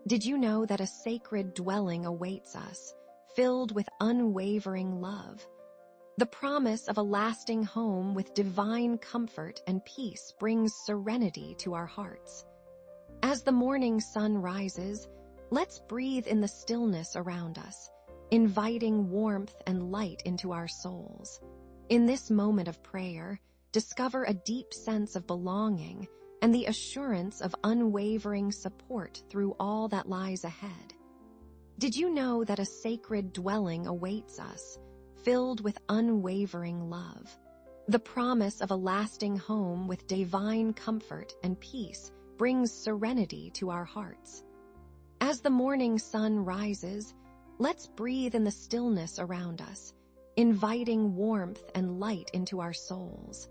Did you know that a sacred dwelling awaits us, filled with unwavering love? The promise of a lasting home with divine comfort and peace brings serenity to our hearts. As the morning sun rises, let's breathe in the stillness around us, inviting warmth and light into our souls. In this moment of prayer, discover a deep sense of belonging and the assurance of unwavering support through all that lies ahead. Did you know that a sacred dwelling awaits us, filled with unwavering love? The promise of a lasting home with divine comfort and peace brings serenity to our hearts. As the morning sun rises, let's breathe in the stillness around us, inviting warmth and light into our souls.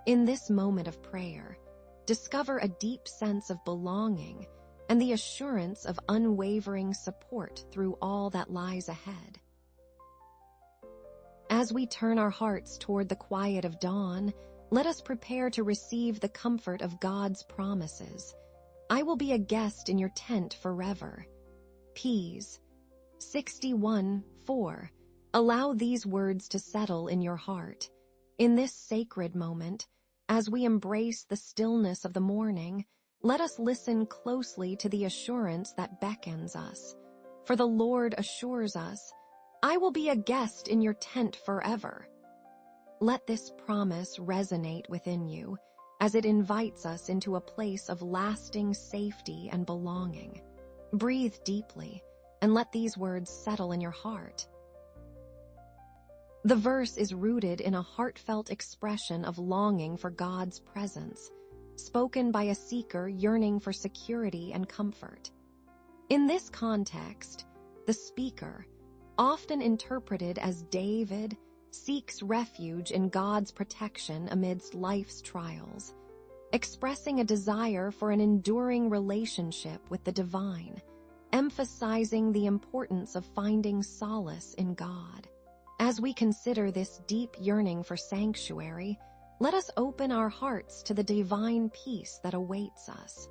In this moment of prayer, discover a deep sense of belonging and the assurance of unwavering support through all that lies ahead. As we turn our hearts toward the quiet of dawn, let us prepare to receive the comfort of God's promises. I will be a guest in your tent forever. Ps. 61:4. Allow these words to settle in your heart. In this sacred moment, as we embrace the stillness of the morning, let us listen closely to the assurance that beckons us. For the Lord assures us, I will be a guest in your tent forever. Let this promise resonate within you as it invites us into a place of lasting safety and belonging. Breathe deeply and let these words settle in your heart. The verse is rooted in a heartfelt expression of longing for God's presence, spoken by a seeker yearning for security and comfort. In this context, the speaker, often interpreted as David, seeks refuge in God's protection amidst life's trials, expressing a desire for an enduring relationship with the divine, emphasizing the importance of finding solace in God. As we consider this deep yearning for sanctuary, let us open our hearts to the divine peace that awaits us.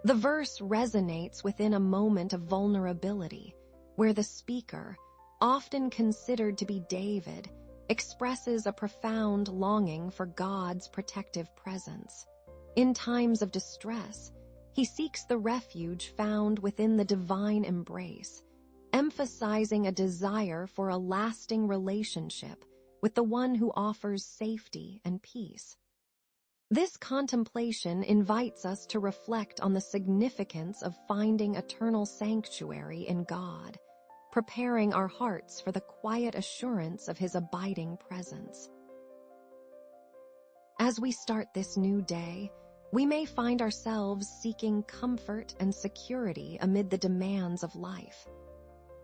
The verse resonates within a moment of vulnerability, where the speaker, often considered to be David, expresses a profound longing for God's protective presence. In times of distress, he seeks the refuge found within the divine embrace, emphasizing a desire for a lasting relationship with the one who offers safety and peace. This contemplation invites us to reflect on the significance of finding eternal sanctuary in God, preparing our hearts for the quiet assurance of His abiding presence. As we start this new day, we may find ourselves seeking comfort and security amid the demands of life.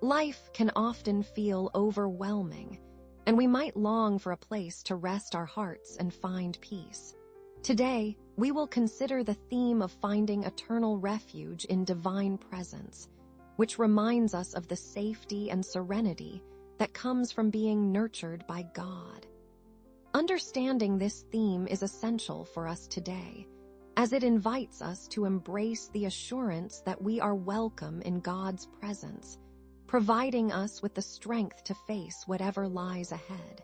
Life can often feel overwhelming, and we might long for a place to rest our hearts and find peace. Today, we will consider the theme of finding eternal refuge in divine presence, which reminds us of the safety and serenity that comes from being nurtured by God. Understanding this theme is essential for us today, as it invites us to embrace the assurance that we are welcome in God's presence, providing us with the strength to face whatever lies ahead.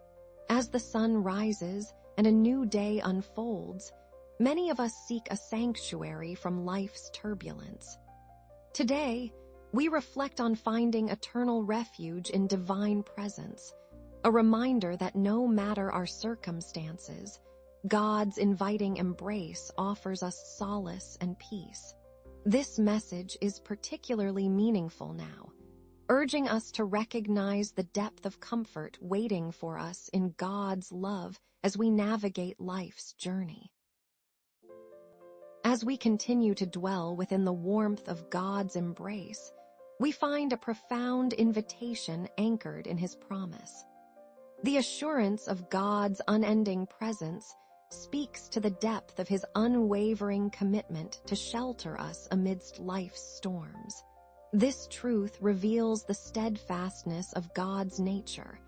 As the sun rises and a new day unfolds, many of us seek a sanctuary from life's turbulence. Today, we reflect on finding eternal refuge in divine presence, a reminder that no matter our circumstances, God's inviting embrace offers us solace and peace. This message is particularly meaningful now, urging us to recognize the depth of comfort waiting for us in God's love as we navigate life's journey. As we continue to dwell within the warmth of God's embrace, we find a profound invitation anchored in His promise. The assurance of God's unending presence speaks to the depth of His unwavering commitment to shelter us amidst life's storms. This truth reveals the steadfastness of God's nature,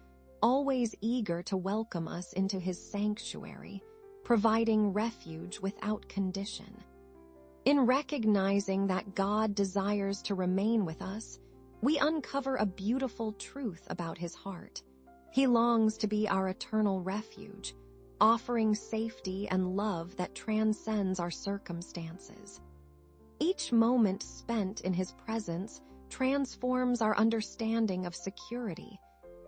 always eager to welcome us into His sanctuary, providing refuge without condition. In recognizing that God desires to remain with us, we uncover a beautiful truth about his heart. He longs to be our eternal refuge, offering safety and love that transcends our circumstances. Each moment spent in his presence transforms our understanding of security,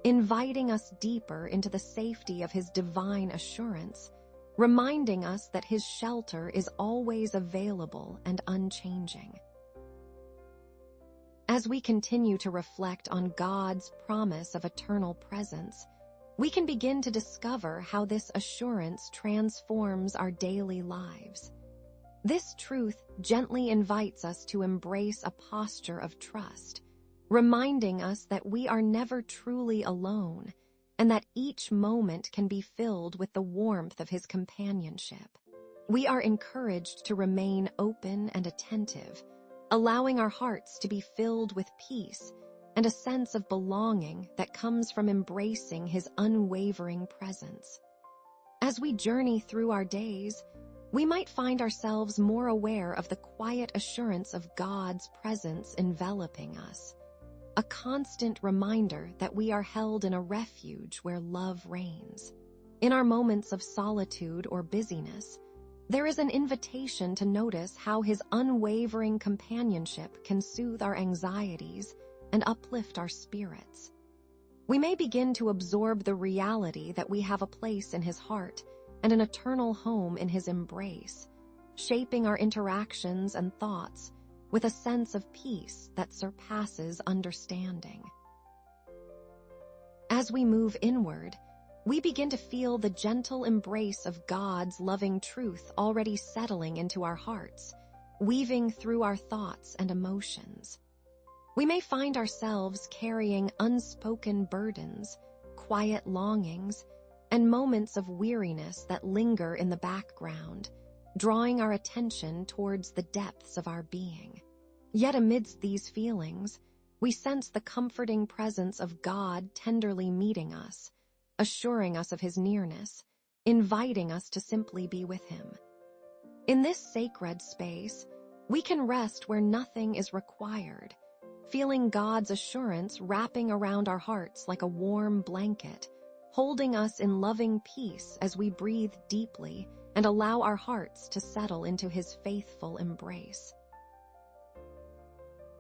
inviting us deeper into the safety of his divine assurance, reminding us that his shelter is always available and unchanging. As we continue to reflect on God's promise of eternal presence, we can begin to discover how this assurance transforms our daily lives. This truth gently invites us to embrace a posture of trust, reminding us that we are never truly alone and that each moment can be filled with the warmth of his companionship. We are encouraged to remain open and attentive, allowing our hearts to be filled with peace and a sense of belonging that comes from embracing his unwavering presence. As we journey through our days, we might find ourselves more aware of the quiet assurance of God's presence enveloping us, a constant reminder that we are held in a refuge where love reigns. In our moments of solitude or busyness, there is an invitation to notice how his unwavering companionship can soothe our anxieties and uplift our spirits. We may begin to absorb the reality that we have a place in his heart and an eternal home in his embrace, shaping our interactions and thoughts with a sense of peace that surpasses understanding. As we move inward, we begin to feel the gentle embrace of God's loving truth already settling into our hearts, weaving through our thoughts and emotions. We may find ourselves carrying unspoken burdens, quiet longings, and moments of weariness that linger in the background, drawing our attention towards the depths of our being. Yet amidst these feelings, we sense the comforting presence of God tenderly meeting us, assuring us of his nearness, inviting us to simply be with him. In this sacred space, we can rest where nothing is required, feeling God's assurance wrapping around our hearts like a warm blanket, holding us in loving peace as we breathe deeply and allow our hearts to settle into his faithful embrace.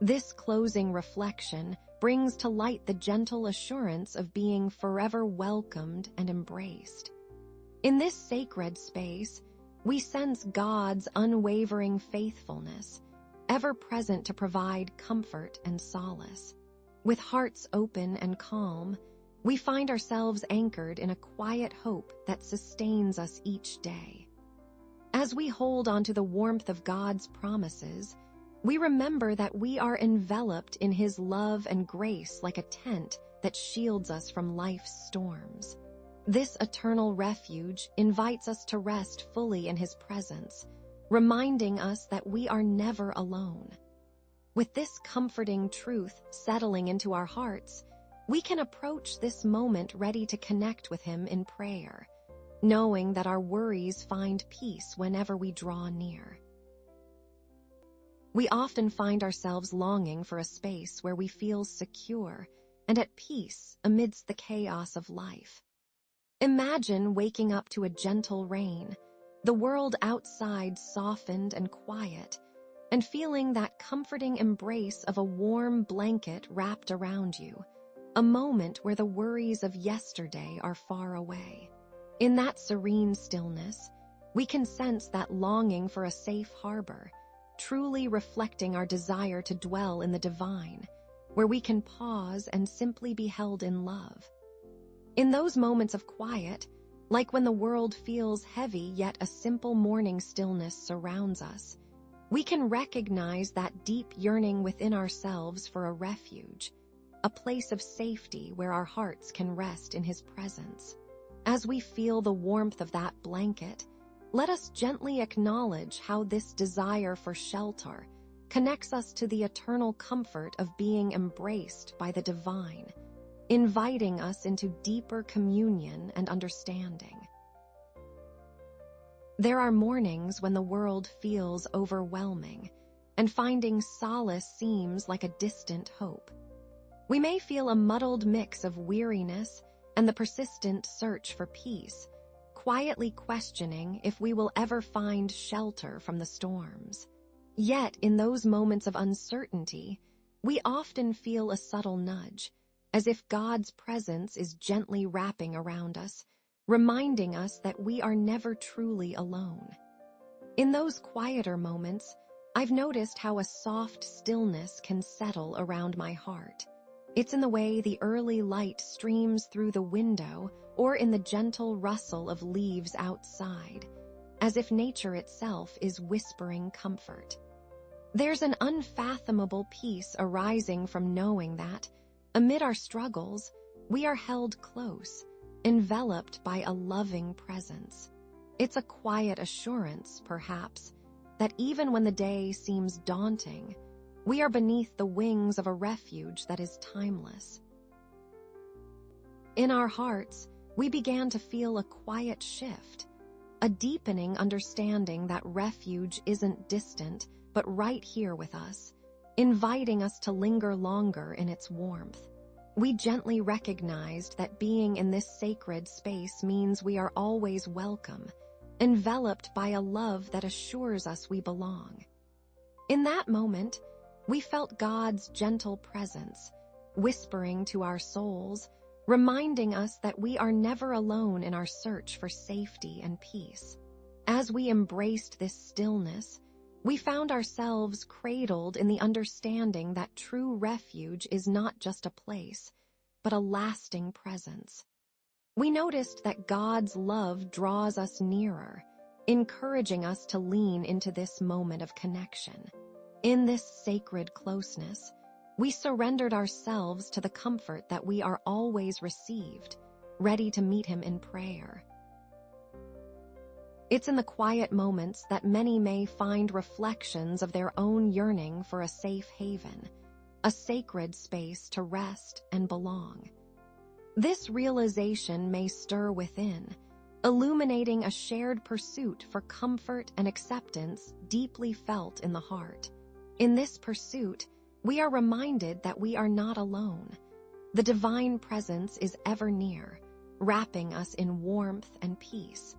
This closing reflection brings to light the gentle assurance of being forever welcomed and embraced. In this sacred space, we sense God's unwavering faithfulness, ever present to provide comfort and solace. With hearts open and calm, we find ourselves anchored in a quiet hope that sustains us each day. As we hold on to the warmth of God's promises, we remember that we are enveloped in his love and grace like a tent that shields us from life's storms. This eternal refuge invites us to rest fully in his presence, reminding us that we are never alone. With this comforting truth settling into our hearts, we can approach this moment ready to connect with him in prayer, knowing that our worries find peace whenever we draw near. We often find ourselves longing for a space where we feel secure and at peace amidst the chaos of life. Imagine waking up to a gentle rain, the world outside softened and quiet, and feeling that comforting embrace of a warm blanket wrapped around you, a moment where the worries of yesterday are far away. In that serene stillness, we can sense that longing for a safe harbor, truly reflecting our desire to dwell in the divine, where we can pause and simply be held in love. In those moments of quiet, like when the world feels heavy yet a simple morning stillness surrounds us, we can recognize that deep yearning within ourselves for a refuge, a place of safety where our hearts can rest in his presence. As we feel the warmth of that blanket, let us gently acknowledge how this desire for shelter connects us to the eternal comfort of being embraced by the divine, inviting us into deeper communion and understanding. There are mornings when the world feels overwhelming, and finding solace seems like a distant hope. We may feel a muddled mix of weariness and the persistent search for peace, quietly questioning if we will ever find shelter from the storms. Yet, in those moments of uncertainty, we often feel a subtle nudge, as if God's presence is gently wrapping around us, reminding us that we are never truly alone. In those quieter moments, I've noticed how a soft stillness can settle around my heart. It's in the way the early light streams through the window or in the gentle rustle of leaves outside, as if nature itself is whispering comfort. There's an unfathomable peace arising from knowing that, amid our struggles, we are held close, enveloped by a loving presence. It's a quiet assurance, perhaps, that even when the day seems daunting, we are beneath the wings of a refuge that is timeless. In our hearts, we began to feel a quiet shift, a deepening understanding that refuge isn't distant, but right here with us, inviting us to linger longer in its warmth. We gently recognized that being in this sacred space means we are always welcome, enveloped by a love that assures us we belong. In that moment, we felt God's gentle presence, whispering to our souls, reminding us that we are never alone in our search for safety and peace. As we embraced this stillness, we found ourselves cradled in the understanding that true refuge is not just a place, but a lasting presence. We noticed that God's love draws us nearer, encouraging us to lean into this moment of connection. In this sacred closeness, we surrendered ourselves to the comfort that we are always received, ready to meet Him in prayer. It's in the quiet moments that many may find reflections of their own yearning for a safe haven, a sacred space to rest and belong. This realization may stir within, illuminating a shared pursuit for comfort and acceptance deeply felt in the heart. In this pursuit, we are reminded that we are not alone. The divine presence is ever near, wrapping us in warmth and peace.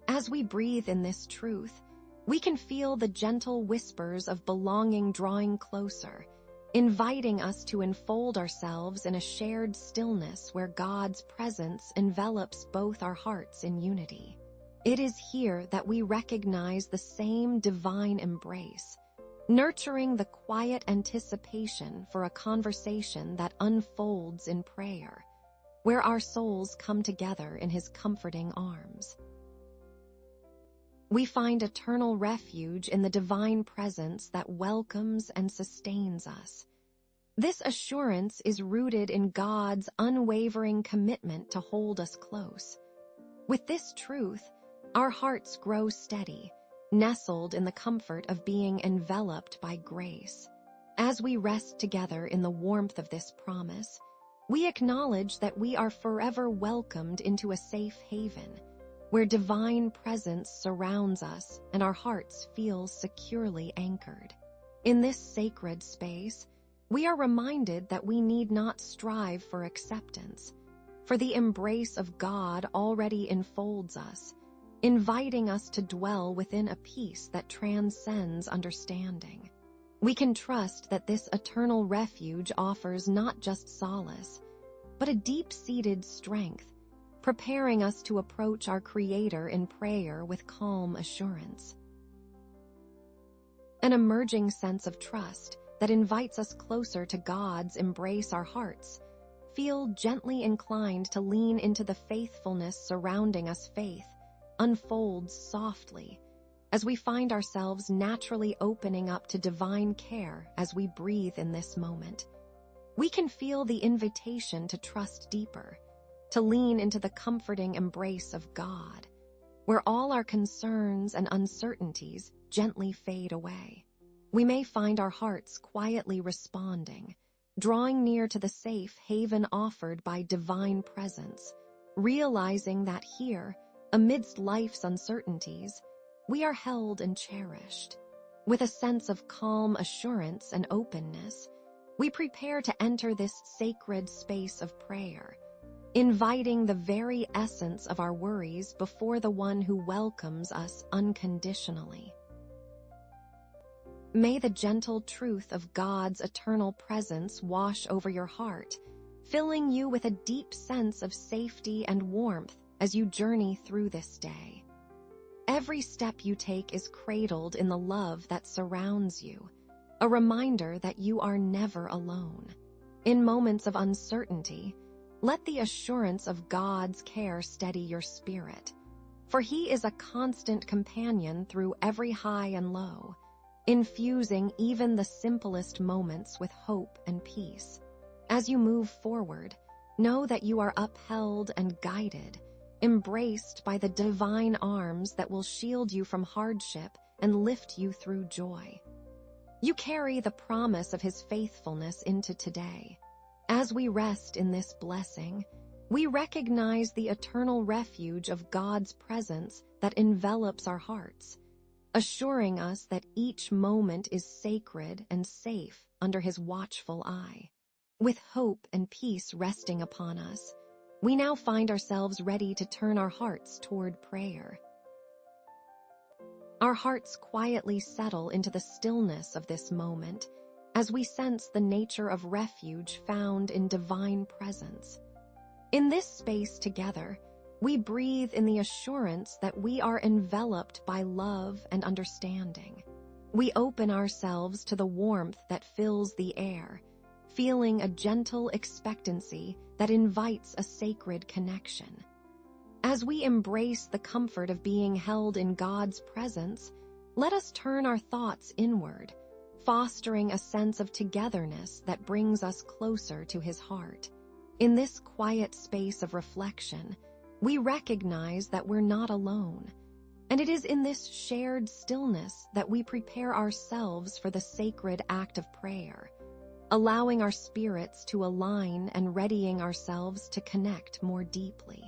As we breathe in this truth, we can feel the gentle whispers of belonging drawing closer, inviting us to enfold ourselves in a shared stillness where God's presence envelops both our hearts in unity. It is here that we recognize the same divine embrace, nurturing the quiet anticipation for a conversation that unfolds in prayer, where our souls come together in His comforting arms. We find eternal refuge in the divine presence that welcomes and sustains us. This assurance is rooted in God's unwavering commitment to hold us close. With this truth, our hearts grow steady, nestled in the comfort of being enveloped by grace. As we rest together in the warmth of this promise, we acknowledge that we are forever welcomed into a safe haven, where divine presence surrounds us and our hearts feel securely anchored. In this sacred space, we are reminded that we need not strive for acceptance, for the embrace of God already enfolds us, inviting us to dwell within a peace that transcends understanding. We can trust that this eternal refuge offers not just solace, but a deep-seated strength, preparing us to approach our Creator in prayer with calm assurance. An emerging sense of trust that invites us closer to God's embrace our hearts, feel gently inclined to lean into the faithfulness surrounding us. Faith unfolds softly as we find ourselves naturally opening up to divine care as we breathe in this moment. We can feel the invitation to trust deeper, to lean into the comforting embrace of God, where all our concerns and uncertainties gently fade away. We may find our hearts quietly responding, drawing near to the safe haven offered by divine presence, realizing that here, Amidst life's uncertainties, we are held and cherished. With a sense of calm assurance and openness, we prepare to enter this sacred space of prayer, inviting the very essence of our worries before the one who welcomes us unconditionally. May the gentle truth of God's eternal presence wash over your heart, filling you with a deep sense of safety and warmth as you journey through this day. Every step you take is cradled in the love that surrounds you, a reminder that you are never alone. In moments of uncertainty, let the assurance of God's care steady your spirit, for He is a constant companion through every high and low, infusing even the simplest moments with hope and peace. As you move forward, know that you are upheld and guided, embraced by the divine arms that will shield you from hardship and lift you through joy. You carry the promise of His faithfulness into today. As we rest in this blessing, we recognize the eternal refuge of God's presence that envelops our hearts, assuring us that each moment is sacred and safe under His watchful eye. With hope and peace resting upon us, we now find ourselves ready to turn our hearts toward prayer. Our hearts quietly settle into the stillness of this moment as we sense the nature of refuge found in divine presence. In this space together, we breathe in the assurance that we are enveloped by love and understanding. We open ourselves to the warmth that fills the air, feeling a gentle expectancy that invites a sacred connection. As we embrace the comfort of being held in God's presence, let us turn our thoughts inward, fostering a sense of togetherness that brings us closer to His heart. In this quiet space of reflection, we recognize that we're not alone, and it is in this shared stillness that we prepare ourselves for the sacred act of prayer, allowing our spirits to align and readying ourselves to connect more deeply.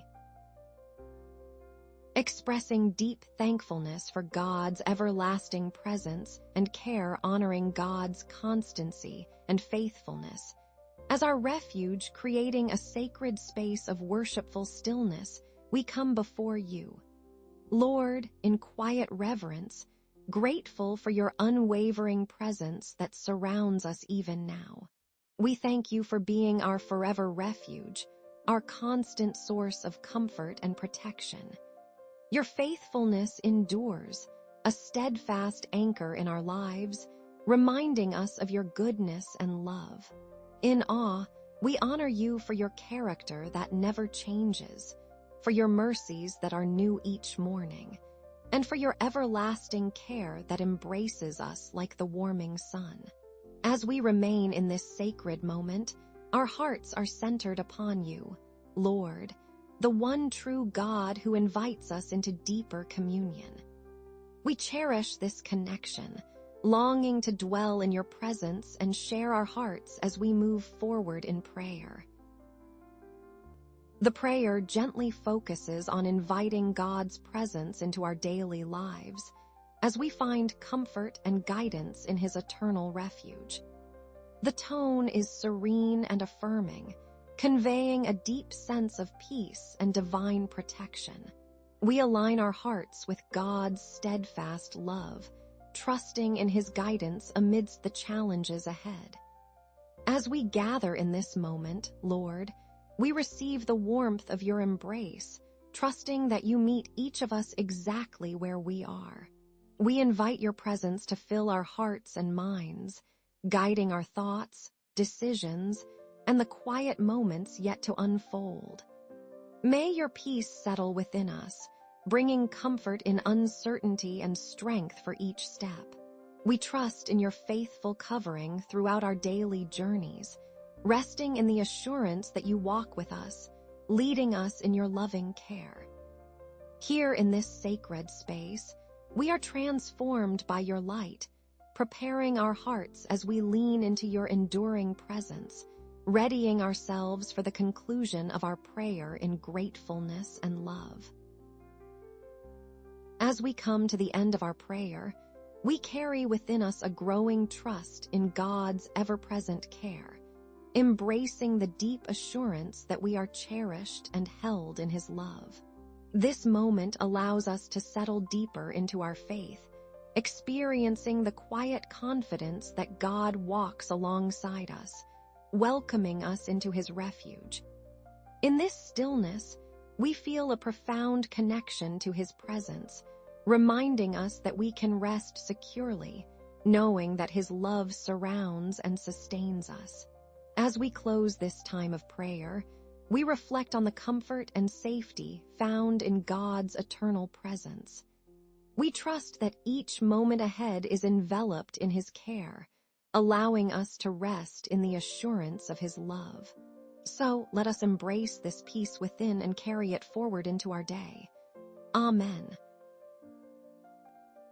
Expressing deep thankfulness for God's everlasting presence and care, honoring God's constancy and faithfulness. As our refuge, creating a sacred space of worshipful stillness, we come before you. Lord, in quiet reverence, grateful for your unwavering presence that surrounds us even now. We thank you for being our forever refuge, our constant source of comfort and protection. Your faithfulness endures, a steadfast anchor in our lives, reminding us of your goodness and love. In awe, we honor you for your character that never changes, for your mercies that are new each morning, and for your everlasting care that embraces us like the warming sun. As we remain in this sacred moment, our hearts are centered upon you, Lord, the one true God who invites us into deeper communion. We cherish this connection, longing to dwell in your presence and share our hearts as we move forward in prayer. The prayer gently focuses on inviting God's presence into our daily lives as we find comfort and guidance in His eternal refuge. The tone is serene and affirming, conveying a deep sense of peace and divine protection. We align our hearts with God's steadfast love, trusting in His guidance amidst the challenges ahead. As we gather in this moment, Lord, we receive the warmth of your embrace, trusting that you meet each of us exactly where we are. We invite your presence to fill our hearts and minds, guiding our thoughts, decisions, and the quiet moments yet to unfold. May your peace settle within us, bringing comfort in uncertainty and strength for each step. We trust in your faithful covering throughout our daily journeys, resting in the assurance that you walk with us, leading us in your loving care. Here in this sacred space, we are transformed by your light, preparing our hearts as we lean into your enduring presence, readying ourselves for the conclusion of our prayer in gratefulness and love. As we come to the end of our prayer, we carry within us a growing trust in God's ever-present care, embracing the deep assurance that we are cherished and held in His love. This moment allows us to settle deeper into our faith, experiencing the quiet confidence that God walks alongside us, welcoming us into His refuge. In this stillness, we feel a profound connection to His presence, reminding us that we can rest securely, knowing that His love surrounds and sustains us. As we close this time of prayer, we reflect on the comfort and safety found in God's eternal presence. We trust that each moment ahead is enveloped in His care, allowing us to rest in the assurance of His love. So let us embrace this peace within and carry it forward into our day. Amen.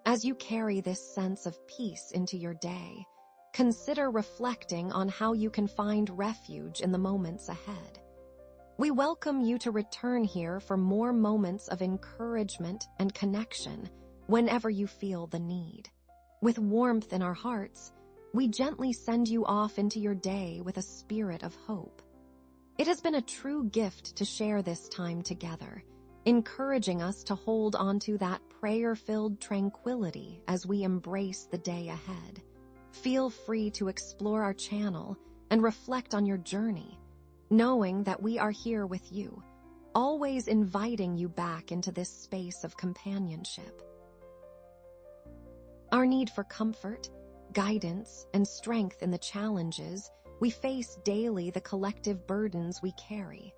As you carry this sense of peace into your day, consider reflecting on how you can find refuge in the moments ahead. We welcome you to return here for more moments of encouragement and connection whenever you feel the need. With warmth in our hearts, we gently send you off into your day with a spirit of hope. It has been a true gift to share this time together, encouraging us to hold onto that prayer-filled tranquility as we embrace the day ahead. Feel free to explore our channel and reflect on your journey, knowing that we are here with you, always inviting you back into this space of companionship. Our need for comfort, guidance, and strength in the challenges we face daily, the collective burdens we carry,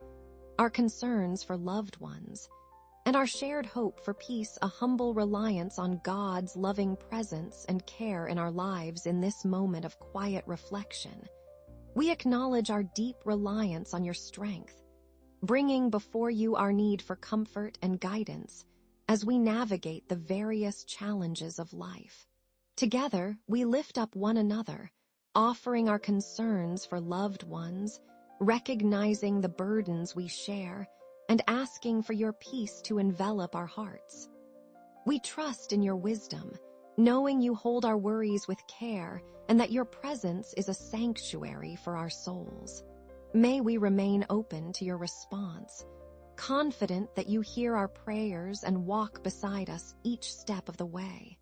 our concerns for loved ones, and our shared hope for peace, a humble reliance on God's loving presence and care in our lives. In this moment of quiet reflection, we acknowledge our deep reliance on your strength, bringing before you our need for comfort and guidance as we navigate the various challenges of life. Together, we lift up one another, offering our concerns for loved ones, recognizing the burdens we share, and asking for your peace to envelop our hearts. We trust in your wisdom, knowing you hold our worries with care and that your presence is a sanctuary for our souls. May we remain open to your response, confident that you hear our prayers and walk beside us each step of the way.